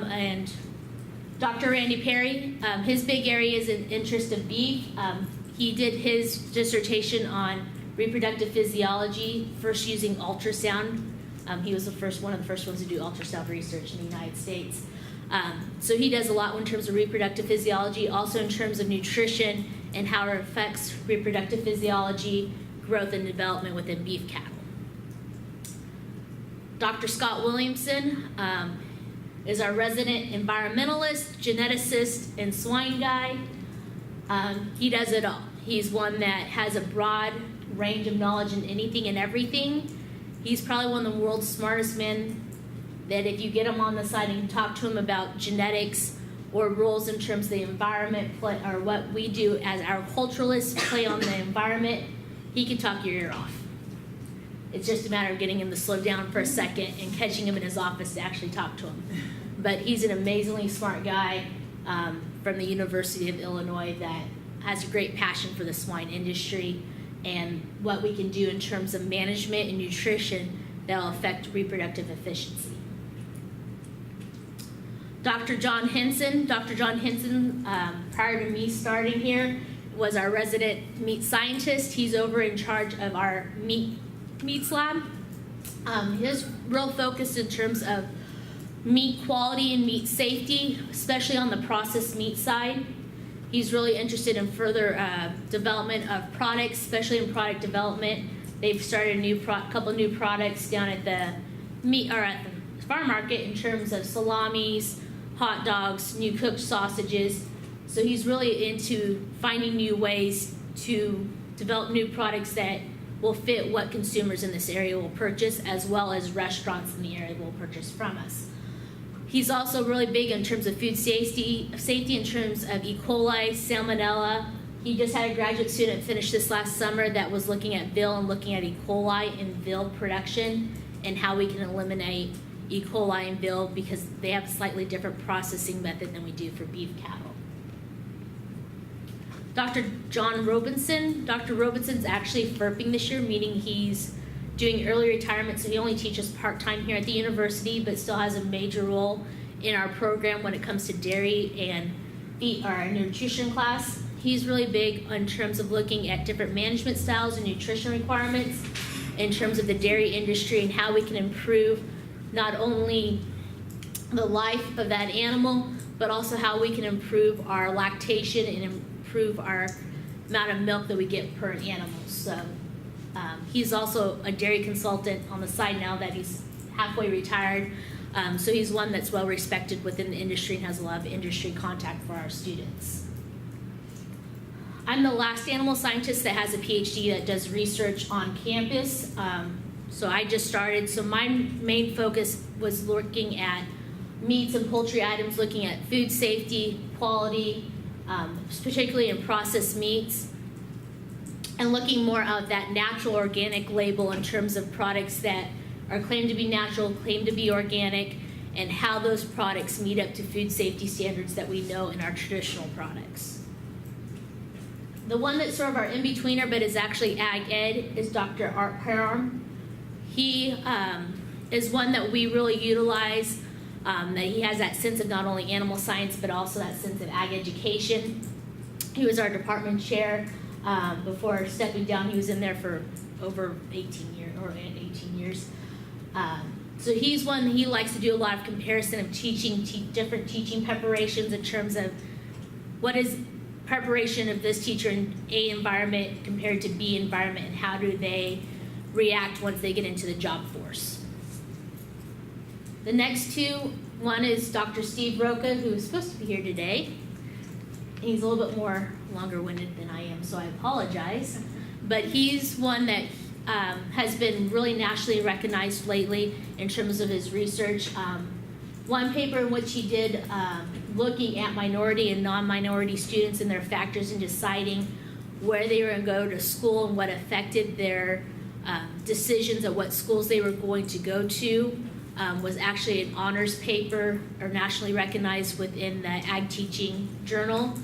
and Dr. Randy Perry. His big area is an interest of beef. He did his dissertation on reproductive physiology, first using ultrasound. He was one of the first ones to do ultrasound research in the United States. So he does a lot in terms of reproductive physiology, also in terms of nutrition and how it affects reproductive physiology, growth, and development within beef cattle. Dr. Scott Williamson is our resident environmentalist, geneticist, and swine guy. He does it all. He's one that has a broad range of knowledge in anything and everything. He's probably one of the world's smartest men that if you get him on the side and talk to him about genetics or rules in terms of the environment, or what we do as agriculturalists play on the environment, he can talk your ear off. It's just a matter of getting him to slow down for a second and catching him in his office to actually talk to him. But he's an amazingly smart guy from the University of Illinois that has a great passion for the swine industry and what we can do in terms of management and nutrition that will affect reproductive efficiency. Dr. John Henson. Dr. John Henson, prior to me starting here, was our resident meat scientist. He's over in charge of our meats lab. His real focus in terms of meat quality and meat safety, especially on the processed meat side. He's really interested in further development of products, especially in product development. They've started a couple new products down at the farm market in terms of salamis, hot dogs, new cooked sausages. So he's really into finding new ways to develop new products that will fit what consumers in this area will purchase, as well as restaurants in the area will purchase from us. He's also really big in terms of food safety in terms of E. coli, salmonella. He just had a graduate student finish this last summer that was looking at veal and looking at E. coli in veal production and how we can eliminate E. coli in veal because they have a slightly different processing method than we do for beef cattle. Dr. John Robinson. Dr. Robinson's actually FERPing this year, meaning he's doing early retirement, so he only teaches part-time here at the university, but still has a major role in our program when it comes to dairy and our nutrition class. He's really big in terms of looking at different management styles and nutrition requirements in terms of the dairy industry and how we can improve not only the life of that animal, but also how we can improve our lactation and improve our amount of milk that we get per animal. So he's also a dairy consultant on the side now that he's halfway retired. So he's one that's well respected within the industry and has a lot of industry contact for our students. I'm the last animal scientist that has a PhD that does research on campus. So I just started. So my main focus was looking at meats and poultry items, looking at food safety, quality, particularly in processed meats, and looking more at that natural organic label in terms of products that are claimed to be natural, claimed to be organic, and how those products meet up to food safety standards that we know in our traditional products. The one that's sort of our in-betweener but is actually ag ed is Dr. Art Parm. He is one that we really utilize, that he has that sense of not only animal science but also that sense of ag education. He was our department chair. Before stepping down, he was in there for over 18 years. So he's one, he likes to do a lot of comparison of different teaching preparations in terms of what is preparation of this teacher in A environment compared to B environment, and how do they react once they get into the job force. The next two, one is Dr. Steve Roca, who is supposed to be here today. He's a little bit more longer-winded than I am, so I apologize. But he's one that has been really nationally recognized lately in terms of his research. One paper in which he did looking at minority and non-minority students and their factors in deciding where they were going to go to school and what affected their decisions of what schools they were going to go to was actually an honors paper, or nationally recognized within the Ag Teaching Journal.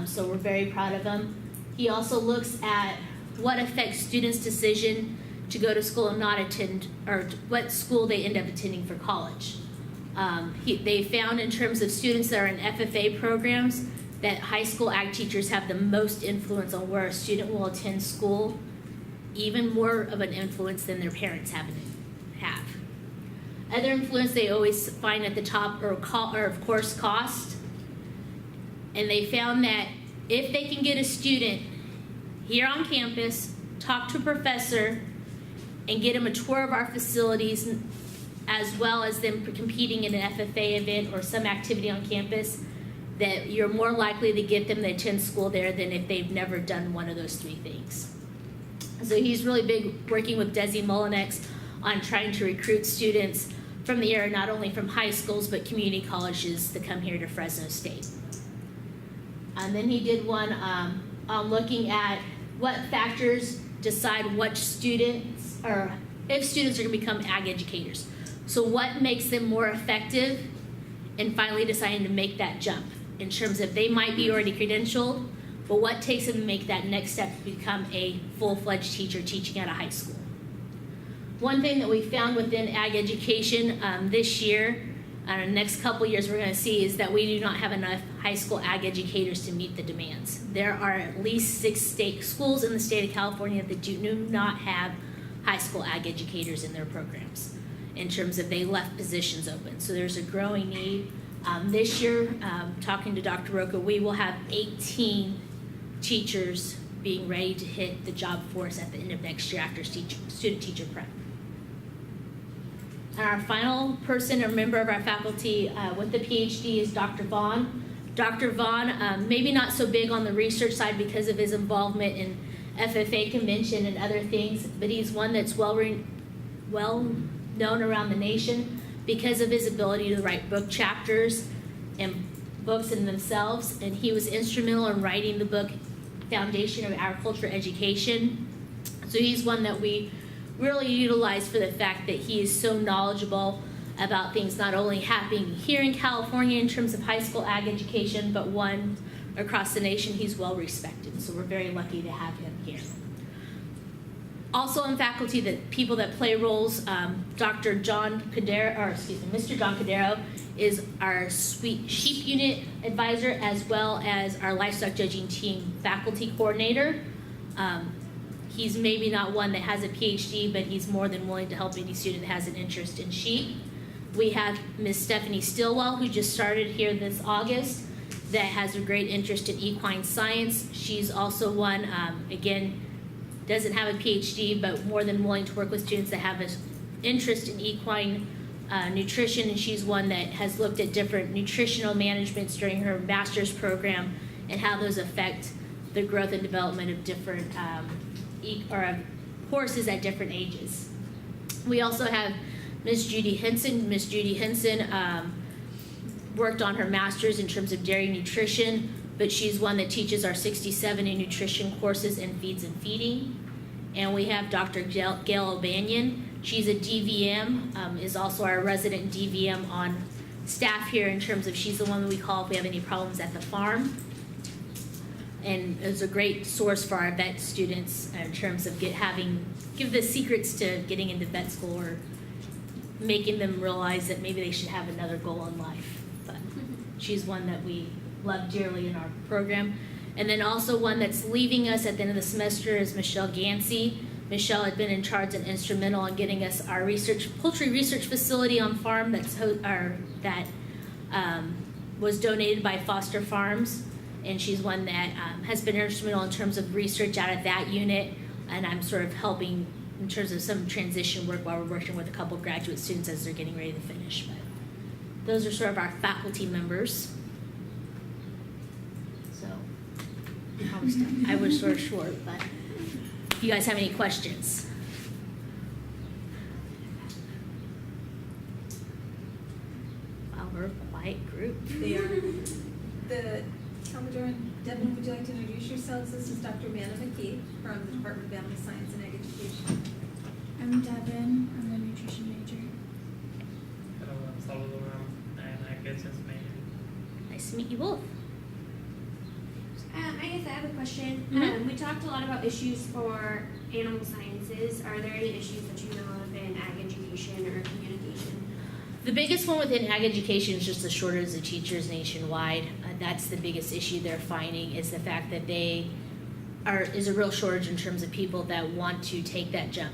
So we're very proud of him. He also looks at what affects students' decision to go to school and not attend, or what school they end up attending for college. They found in terms of students that are in FFA programs that high school ag teachers have the most influence on where a student will attend school, even more of an influence than their parents have. Other influence they always find at the top are of course cost. And they found that if they can get a student here on campus, talk to a professor, and get them a tour of our facilities, as well as them competing in an FFA event or some activity on campus, that you're more likely to get them to attend school there than if they've never done one of those three things. So he's really big working with Desi Molinex on trying to recruit students from the area, not only from high schools, but community colleges to come here to Fresno State. And then he did one on looking at what factors decide what students, or if students are going to become ag educators. So what makes them more effective, and finally deciding to make that jump in terms of they might be already credentialed, but what takes them to make that next step to become a full-fledged teacher teaching at a high school. One thing that we found within ag education this year, the next couple years we're going to see, is that we do not have enough high school ag educators to meet the demands. There are at least 6 state schools in the state of California that do not have high school ag educators in their programs, in terms of they left positions open. So there's a growing need. This year, talking to Dr. Roca, we will have 18 teachers being ready to hit the job force at the end of next year after student-teacher prep. And our final person or member of our faculty with the PhD is Dr. Vaughn. Dr. Vaughn, maybe not so big on the research side because of his involvement in FFA convention and other things, but he's one that's well known around the nation because of his ability to write book chapters and books in themselves. And he was instrumental in writing the book Foundation of Agriculture Education. So he's one that we really utilize for the fact that he is so knowledgeable about things not only happening here in California in terms of high school ag education, but one across the nation. He's well respected, so we're very lucky to have him here. Also on faculty, the people that play roles, Mr. John Cadero is our sheep unit advisor, as well as our livestock judging team faculty coordinator. He's maybe not one that has a PhD, but he's more than willing to help any student that has an interest in sheep. We have Ms. Stephanie Stillwell, who just started here this August, that has a great interest in equine science. She's also one, again, doesn't have a PhD, but more than willing to work with students that have an interest in equine nutrition, and she's one that has looked at different nutritional managements during her master's program and how those affect the growth and development of different horses at different ages. We also have Ms. Judy Henson. Ms. Judy Henson worked on her master's in terms of dairy nutrition, but she's one that teaches our 60-70 nutrition courses in feeds and feeding. And we have Dr. Gail O'Banion. She's a DVM, is also our resident DVM on staff here in terms of she's the one that we call if we have any problems at the farm. And is a great source for our vet students in terms of give the secrets to getting into vet school or making them realize that maybe they should have another goal in life. But she's one that we love dearly in our program. And then also one that's leaving us at the end of the semester is Michelle Gansey. Michelle had been in charge and instrumental in getting us our poultry research facility on farm that was donated by Foster Farms. And she's one that has been instrumental in terms of research out of that unit. And I'm sort of helping in terms of some transition work while we're working with a couple graduate students as they're getting ready to finish. But those are sort of our faculty members. So I was sort of short, but if you guys have any questions. Wow, we're a quiet group. They are. Salvador and Devin, would you like to introduce yourselves? This is Dr. Amanda McKeith from the Department of Animal Science and Ag Education. I'm Devin. I'm a nutrition major. Hello, I'm Salvador. I'm an ag business major. Nice to meet you both. I guess I have a question. Mm-hmm. We talked a lot about issues for animal sciences. Are there any issues that you know of in ag education or communication? The biggest one within ag education is just the shortage of teachers nationwide. That's the biggest issue they're finding, is the fact that is a real shortage in terms of people that want to take that jump.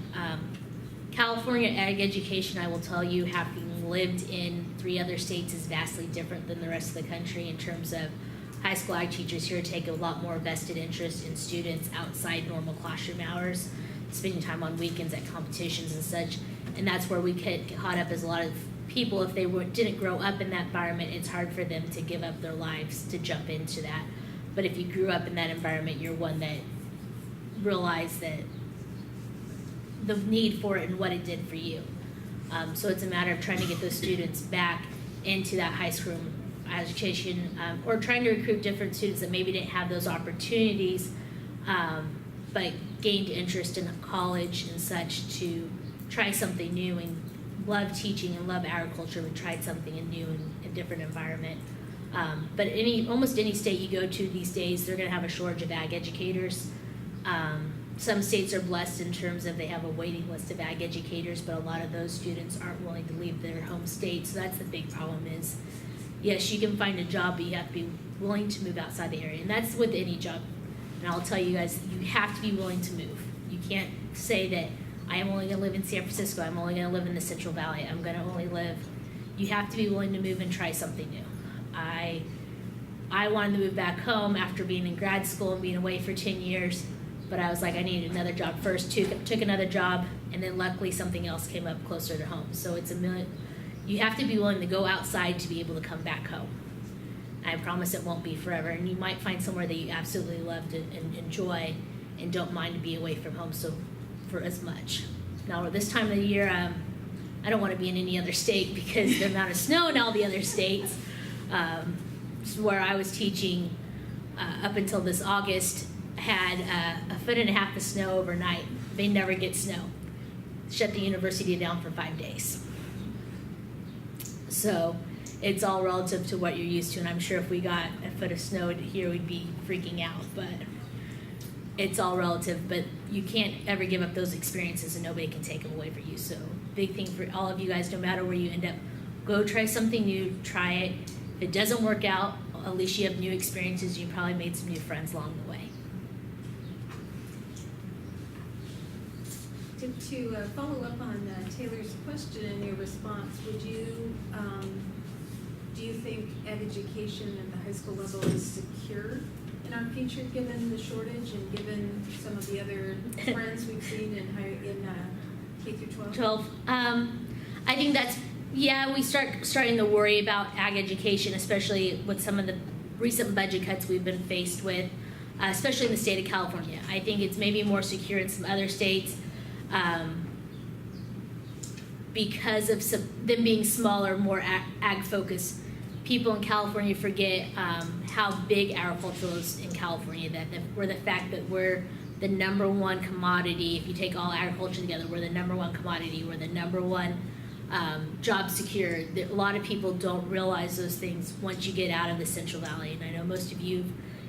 California ag education, I will tell you, having lived in 3 other states, is vastly different than the rest of the country in terms of high school ag teachers here take a lot more vested interest in students outside normal classroom hours, spending time on weekends at competitions and such. And that's where we get caught up as a lot of people, if they didn't grow up in that environment, it's hard for them to give up their lives to jump into that. But if you grew up in that environment, you're one that realized that the need for it and what it did for you. So it's a matter of trying to get those students back into that high school education, or trying to recruit different students that maybe didn't have those opportunities, but gained interest in college and such, to try something new and love teaching and love agriculture, but tried something new in a different environment. But almost any state you go to these days, they're going to have a shortage of ag educators. Some states are blessed in terms of they have a waiting list of ag educators, but a lot of those students aren't willing to leave their home state. So that's the big problem is, yes, you can find a job, but you have to be willing to move outside the area. And that's with any job. And I'll tell you guys, you have to be willing to move. You can't say that I am only going to live in San Francisco, I'm only going to live in the Central Valley, I'm going to only live. You have to be willing to move and try something new. I wanted to move back home after being in grad school and being away for 10 years, but I was like, I needed another job first. Took another job, and then luckily something else came up closer to home. So you have to be willing to go outside to be able to come back home. I promise it won't be forever, and you might find somewhere that you absolutely love and enjoy and don't mind to be away from home for as much. Now, this time of the year, I don't want to be in any other state because the amount of snow in all the other states. Where I was teaching up until this August had 1.5 feet of snow overnight. They never get snow. Shut the university down for 5 days. So it's all relative to what you're used to, and I'm sure if we got 1 foot of snow here, we'd be freaking out, but it's all relative. But you can't ever give up those experiences, and nobody can take them away from you. So big thing for all of you guys, no matter where you end up, go try something new, try it. If it doesn't work out, at least you have new experiences. You probably made some new friends along the way. To follow up on Taylor's question and your response, would you, do you think ag education at the high school level is secure in our future, given the shortage and given some of the other trends we've seen in K through 12? I think that's, we starting to worry about ag education, especially with some of the recent budget cuts we've been faced with, especially in the state of California. I think it's maybe more secure in some other states because of them being smaller, more ag focused. People in California forget how big agriculture is in California, the fact that we're the number one commodity. If you take all agriculture together, we're the number one commodity. We're the number one job secure. A lot of people don't realize those things once you get out of the Central Valley. And I know most of you,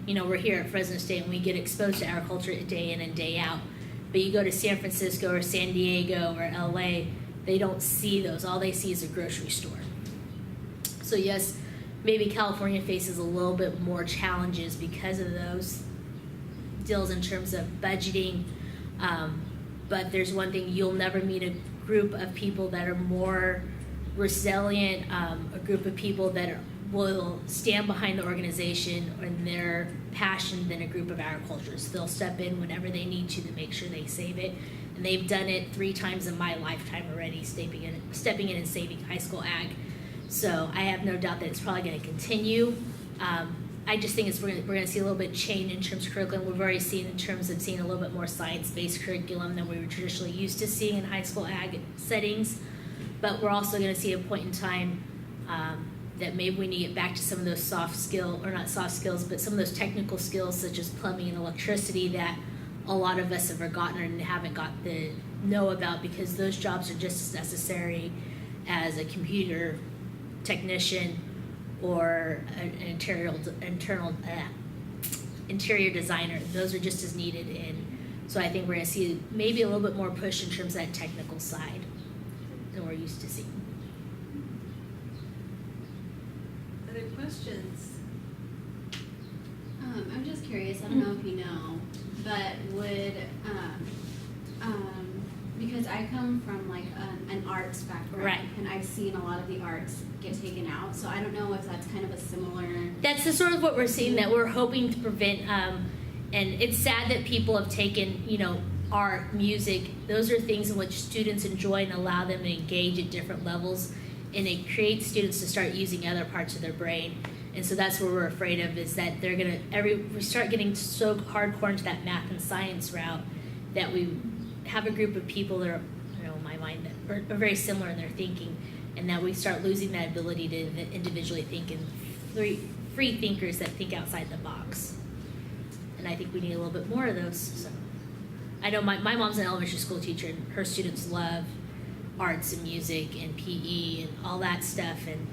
we're here at Fresno State and we get exposed to agriculture day in and day out. But you go to San Francisco or San Diego or LA, they don't see those. All they see is a grocery store. So yes, maybe California faces a little bit more challenges because of those deals in terms of budgeting. But there's one thing, you'll never meet a group of people that are more resilient, a group of people that will stand behind the organization and their passion than a group of agriculturists. They'll step in whenever they need to make sure they save it. And they've done it 3 times in my lifetime already, stepping in and saving high school ag. So I have no doubt that it's probably going to continue. I just think we're going to see a little bit change in terms of curriculum. We've already seen in terms of seeing a little bit more science-based curriculum than we were traditionally used to seeing in high school ag settings. But we're also going to see a point in time that maybe we need to get back to some of those some of those technical skills such as plumbing and electricity that a lot of us have forgotten and haven't got to know about, because those jobs are just as necessary as a computer technician or an interior designer. Those are just as needed. And so I think we're going to see maybe a little bit more push in terms of that technical side than we're used to seeing. Other questions? I'm just curious, I don't know if you know, but would, because I come from like an arts background. Right. And I've seen a lot of the arts get taken out, so I don't know if that's kind of a similar. That's the sort of what we're seeing, that we're hoping to prevent, and it's sad that people have taken, art, music, those are things in which students enjoy and allow them to engage at different levels, and it creates students to start using other parts of their brain. And so that's what we're afraid of, is that they're gonna we start getting so hardcore into that math and science route that we have a group of people that are, in my mind, that are very similar in their thinking, and that we start losing that ability to individually think, and free thinkers that think outside the box. And I think we need a little bit more of those. So I know my mom's an elementary school teacher, and her students love arts and music and PE and all that stuff, and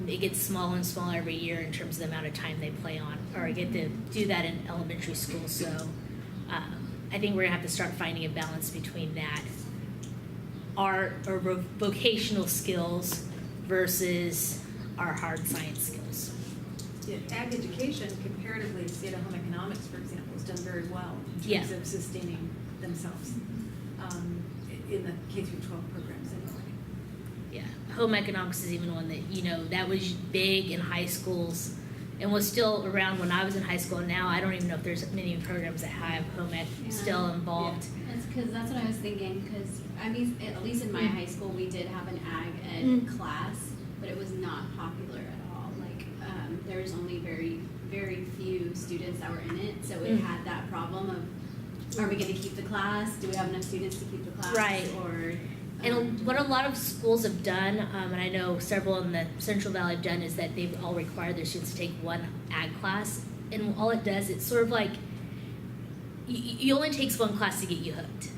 it gets smaller and smaller every year in terms of the amount of time they play on or get to do that in elementary school. So I think we're gonna have to start finding a balance between that art or vocational skills versus our hard science skills. Yeah, ag education, comparatively to state of home economics, for example, has done very well in terms of sustaining themselves in the K through 12 programs anyway. Yeah, home economics is even one that, that was big in high schools and was still around when I was in high school. Now I don't even know if there's many programs that have home ec still involved. Yeah. That's what I was thinking, because I mean, at least in my high school, we did have an ag ed class, but it was not popular at all. Like, there was only very, very few students that were in it, so it had that problem of, are we going to keep the class? Do we have enough students to keep the class? Right. Or And what a lot of schools have done, and I know several in the Central Valley have done, is that they've all required their students to take one ag class. And all it does, it's sort of like, you only takes one class to get you hooked.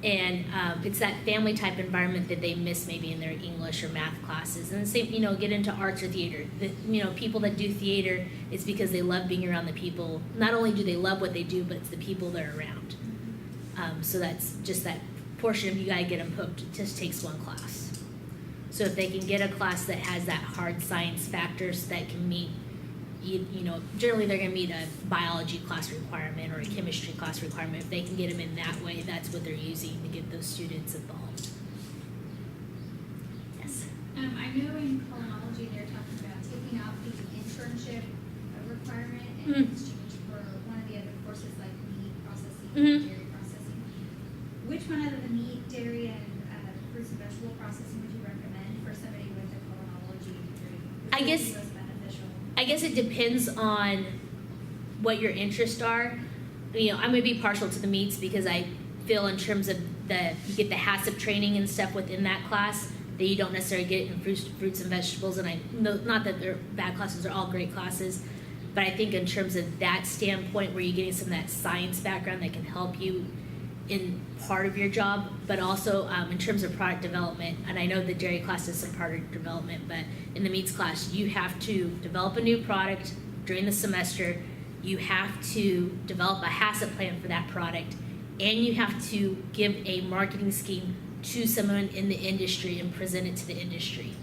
And it's that family type environment that they miss maybe in their English or math classes. And the same, get into arts or theater. People that do theater, it's because they love being around the people. Not only do they love what they do, but it's the people they're around. So that's just that portion of you gotta get them hooked. It just takes one class. So if they can get a class that has that hard science factors that can meet, generally they're gonna meet a biology class requirement or a chemistry class requirement. If they can get them in that way, that's what they're using to get those students involved. Yes. I know in culinology they're talking about taking out the internship requirement and in exchange for one of the other courses like meat processing, dairy processing. Which one out of the meat, dairy, and fruits and vegetable processing would you recommend for somebody with a culinology degree? Which would be most beneficial? I guess it depends on what your interests are. I'm gonna be partial to the meats because I feel in terms of you get the HACCP training and stuff within that class that you don't necessarily get in fruits and vegetables. And I know, not that they're bad classes, they're all great classes, but I think in terms of that standpoint where you're getting some of that science background that can help you in part of your job, but also in terms of product development. And I know the dairy class does some product development, but in the meats class, you have to develop a new product during the semester. You have to develop a HACCP plan for that product, and you have to give a marketing scheme to someone in the industry and present it to the industry.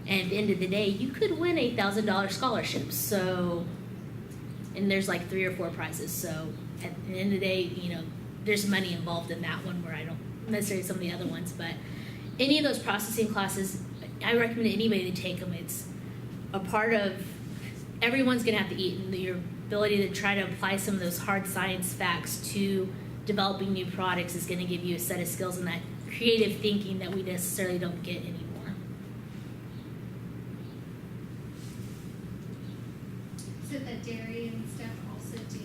And at the end of the day, you could win $1,000 scholarships. So, and there's like 3 or 4 prizes. So at the end of the day, there's money involved in that one where I don't necessarily some of the other ones, but any of those processing classes, I recommend anybody to take them. It's a part of, everyone's gonna have to eat, and your ability to try to apply some of those hard science facts to developing new products is gonna give you a set of skills and that creative thinking that we necessarily don't get anymore. So the dairy and stuff also do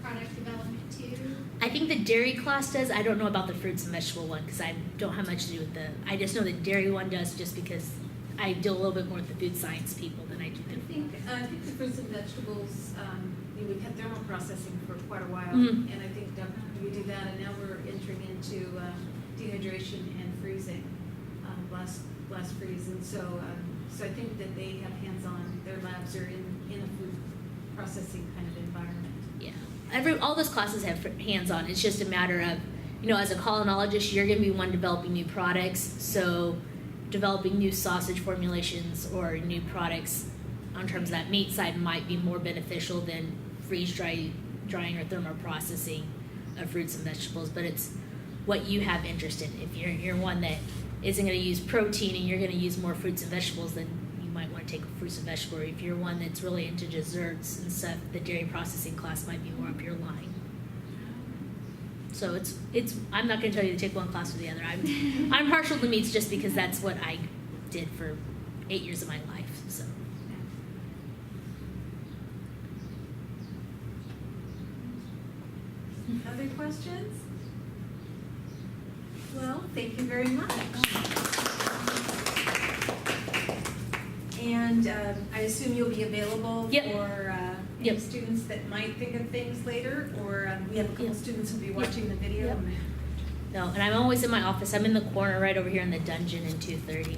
product development too? I think the dairy class does. I don't know about the fruits and vegetable one because I don't have much to do with I just know the dairy one does just because I deal a little bit more with the food science people than I do the I think the fruits and vegetables, we've had thermal processing for quite a while, Mhm. and I think we do that, and now we're entering into dehydration and freezing, blast freeze, and so I think that they have hands-on. Their labs are in a food processing kind of environment. Yeah. All those classes have hands-on. It's just a matter of, as a culinologist, you're going to be one developing new products. So developing new sausage formulations or new products on terms of that meat side might be more beneficial than drying or thermal processing of fruits and vegetables. But it's what you have interest in. If you're one that isn't going to use protein and you're going to use more fruits and vegetables, then you might want to take a fruits and vegetable. Or if you're one that's really into desserts and stuff, the dairy processing class might be more up your line. So it's I'm not going to tell you to take one class or the other. I'm partial to meats just because that's what I did for 8 years of my life. So. Other questions? Well, thank you very much. And I assume you'll be available Yep. for any Yep. students that might think of things later, or we have a couple Yep. students who'll be watching the video. Yep. No, and I'm always in my office. I'm in the corner right over here in the dungeon in 230.